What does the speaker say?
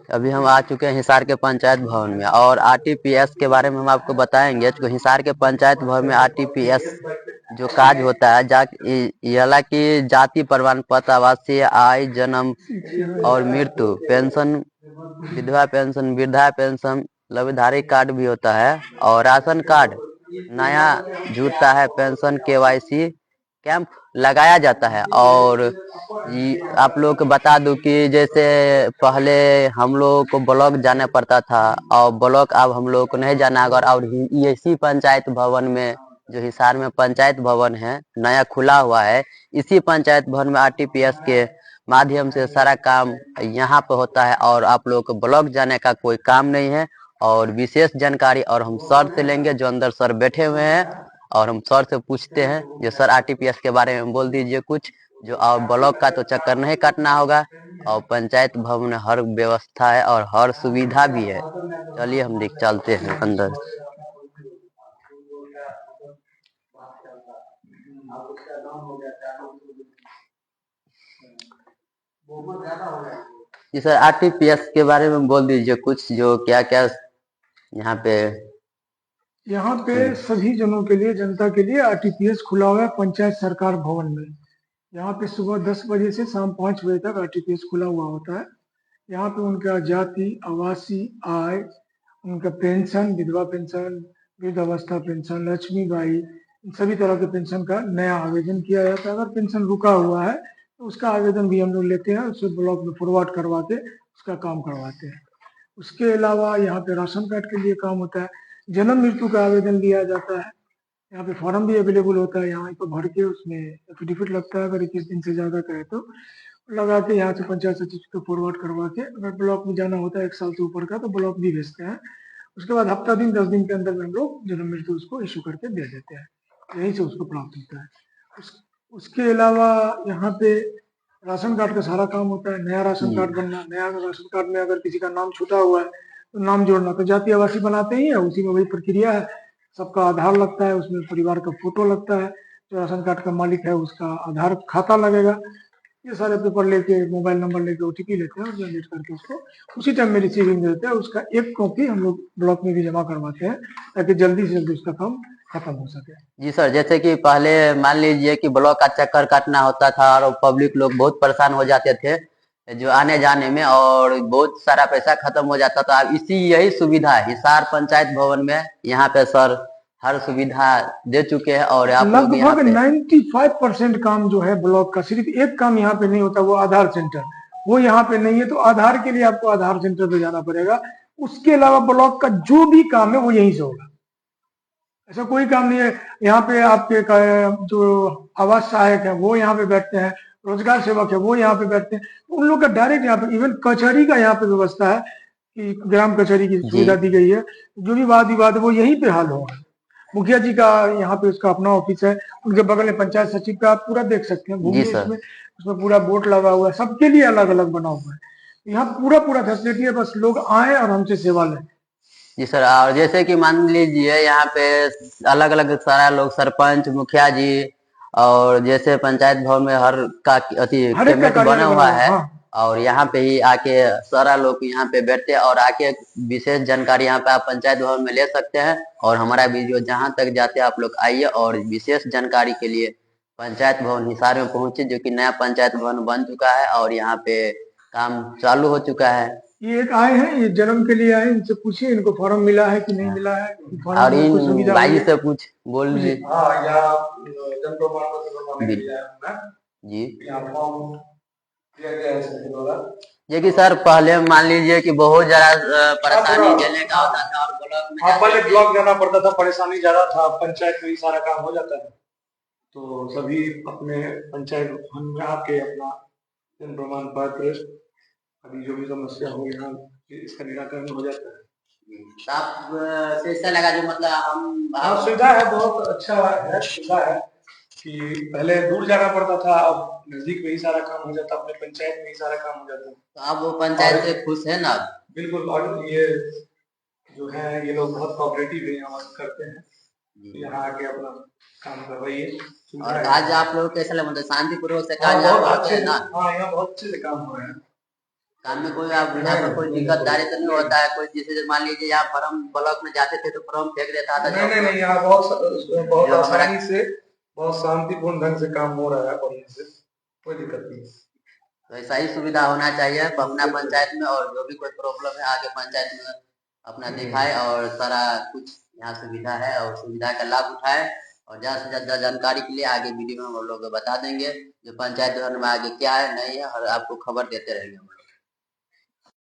अभी हम आ चुके हैं हिसार के पंचायत भवन में और आरटीपीएस के बारे में हम आपको बताएंगे। तो हिसार के पंचायत भवन में आरटीपीएस जो काज होता है हालांकि जाति प्रमाण पत्र, आवासीय, आय, जन्म और मृत्यु, पेंशन, विधवा पेंशन, वृद्धा पेंशन, लविधारी कार्ड भी होता है और राशन कार्ड नया जुड़ता है, पेंशन, केवाईसी कैंप लगाया जाता है। और आप लोग को बता दूं कि जैसे पहले हम लोग को ब्लॉक जाना पड़ता था और ब्लॉक अब हम लोग को नहीं जाना होगा। और इसी पंचायत भवन में जो हिसार में पंचायत भवन है नया खुला हुआ है, इसी पंचायत भवन में आरटीपीएस के माध्यम से सारा काम यहाँ पे होता है और आप लोग को ब्लॉक जाने का कोई काम नहीं है। और विशेष जानकारी और हम सर से लेंगे, जो अंदर सर बैठे हुए हैं, और हम सर से पूछते हैं जो सर आरटीपीएस के बारे में बोल दीजिए कुछ। जो और ब्लॉक का तो चक्कर नहीं काटना होगा और पंचायत भवन में हर व्यवस्था है और हर सुविधा भी है। चलिए हम चलते हैं अंदर। जी सर, आरटीपीएस के बारे में बोल दीजिए कुछ, जो क्या क्या यहाँ पे सभी जनों के लिए, जनता के लिए आरटीपीएस खुला हुआ है पंचायत सरकार भवन में। यहाँ पे सुबह 10 बजे से शाम 5 बजे तक आरटीपीएस खुला हुआ होता है। यहाँ पे उनका जाति, आवासीय, आय, उनका पेंशन, विधवा पेंशन, वृद्धावस्था पेंशन, लक्ष्मी बाई, इन सभी तरह के पेंशन का नया आवेदन किया जाता है। अगर पेंशन रुका हुआ है तो उसका आवेदन भी हम लोग लेते हैं, उसे ब्लॉक में फॉरवर्ड करवा के उसका काम करवाते हैं। उसके अलावा यहाँ पे राशन कार्ड के लिए काम होता है, जन्म मृत्यु का आवेदन लिया जाता है। यहाँ पे फॉर्म भी अवेलेबल होता है, यहाँ पे भर के उसमें एफिडेविट लगता है। अगर 21 दिन से ज्यादा का है तो लगा के यहाँ से पंचायत सचिव को फॉरवर्ड करवा के, अगर ब्लॉक में जाना होता है 1 साल से ऊपर का तो ब्लॉक भी भेजते हैं। उसके बाद हफ्ता दिन 10 दिन के अंदर में हम लोग जन्म मृत्यु उसको इशू करके दे देते हैं, यहीं से उसको प्राप्त होता है। उसके अलावा यहाँ पे राशन कार्ड का सारा काम होता है। नया राशन कार्ड बनना, नया राशन कार्ड में अगर किसी का नाम छूटा हुआ है तो नाम जोड़ना, तो जाति आवासी बनाते ही है, उसी में वही प्रक्रिया है। सबका आधार लगता है, उसमें परिवार का फोटो लगता है, जो राशन कार्ड का मालिक है उसका आधार खाता लगेगा। ये सारे पेपर लेके, मोबाइल नंबर लेके ओटीपी लेते हैं और जनरेट करके उसको उसी टाइम में रिसीविंग देते हैं। उसका एक कॉपी हम लोग ब्लॉक में भी जमा करवाते हैं ताकि जल्दी से जल्दी उसका काम खत्म हो सके। जी सर, जैसे कि पहले मान लीजिए कि ब्लॉक का चक्कर काटना होता था और पब्लिक लोग बहुत परेशान हो जाते थे जो आने जाने में, और बहुत सारा पैसा खत्म हो जाता था। अब यही सुविधा है हिसार पंचायत भवन में, यहाँ पे सर हर सुविधा दे चुके हैं। और आप लोग लगभग 95% काम जो है ब्लॉक का, सिर्फ एक काम यहाँ पे नहीं होता, वो आधार सेंटर, वो यहाँ पे नहीं है। तो आधार के लिए आपको आधार सेंटर पे जाना पड़ेगा। उसके अलावा ब्लॉक का जो भी काम है वो यहीं से होगा, ऐसा कोई काम नहीं है। यहाँ पे आपके जो आवास सहायक है वो यहाँ पे बैठते हैं, रोजगार सेवक है वो यहाँ पे बैठते हैं, उन लोग का डायरेक्ट यहाँ पे, इवन कचहरी का यहाँ पे व्यवस्था है कि ग्राम कचहरी की सुविधा दी गई है। जो भी वाद विवाद है वो यहीं पे हल होगा। मुखिया जी का यहाँ पे उसका अपना ऑफिस है, उनके बगल में पंचायत सचिव का, आप पूरा देख सकते हैं, घूमिए उसमें पूरा बोर्ड लगा हुआ है, सबके लिए अलग अलग बना हुआ है। यहाँ पूरा पूरा फैसिलिटी है, बस लोग आए और हमसे सेवा लें। जी सर, और जैसे कि मान लीजिए यहाँ पे अलग अलग सारा लोग, सरपंच, मुखिया जी, और जैसे पंचायत भवन में हर का कमेटी बना हुआ है। हाँ। और यहाँ पे ही आके सारा लोग यहाँ पे बैठते हैं और आके विशेष जानकारी यहाँ पे आप पंचायत भवन में ले सकते हैं। और हमारा वीडियो जहाँ तक जाते हैं आप लोग आइए और विशेष जानकारी के लिए पंचायत भवन हिसार में पहुंचे, जो कि नया पंचायत भवन बन चुका है और यहाँ पे काम चालू हो चुका है। ये एक आए हैं, ये जन्म के लिए आए, इनसे पूछिए इनको फॉर्म मिला है कि नहीं मिला है, और इन भाई से पूछ बोल लीजिए। जी ये कि सर पहले मान लीजिए कि बहुत ज्यादा परेशानी झेलने का होता था और ब्लॉक में पहले ब्लॉक जाना पड़ता था, परेशानी ज्यादा था। पंचायत में ही सारा काम हो जाता है, तो सभी अपने पंचायत भवन में आके अपना जन्म प्रमाण पत्र, अभी जो भी समस्या हो यहाँ इसका निराकरण हो जाता है। आप कैसा लगा जो मतलब हम सुविधा है, बहुत अच्छा है, सुविधा है कि पहले दूर जाना पड़ता था, अब नजदीक में ही सारा काम हो जाता है, अपने पंचायत में ही सारा काम हो जाता है। तो अब वो पंचायत से खुश है ना? बिल्कुल, और ये जो है ये लोग बहुत कोऑपरेटिव है, यहाँ करते हैं, यहाँ आके अपना काम करवाइए। और आज आप लोग कैसा लगा, मतलब शांतिपूर्वक से काम बहुत अच्छे से, हाँ यहाँ बहुत अच्छे से काम हो रहे हैं। काम में कोई आप यहाँ पर कोई दिक्कतदारी तो नहीं होता है? कोई जैसे मान लीजिए यहाँ फॉर्म ब्लॉक में जाते थे तो फॉर्म फेंक देता था? नहीं नहीं नहीं, यहाँ बहुत आसानी से, बहुत शांतिपूर्ण ढंग से काम हो रहा है, बढ़िया से, कोई दिक्कत नहीं। तो ऐसा ही सुविधा होना चाहिए पबना पंचायत में, और जो भी कोई प्रॉब्लम है आगे पंचायत में अपना दिखाए, और सारा कुछ यहाँ सुविधा है और सुविधा का लाभ उठाए। और ज़्यादा से ज़्यादा जानकारी के लिए आगे वीडियो में हम लोग बता देंगे जो पंचायत भवन में आगे क्या है नहीं है, और आपको खबर देते रहेंगे हम लोग।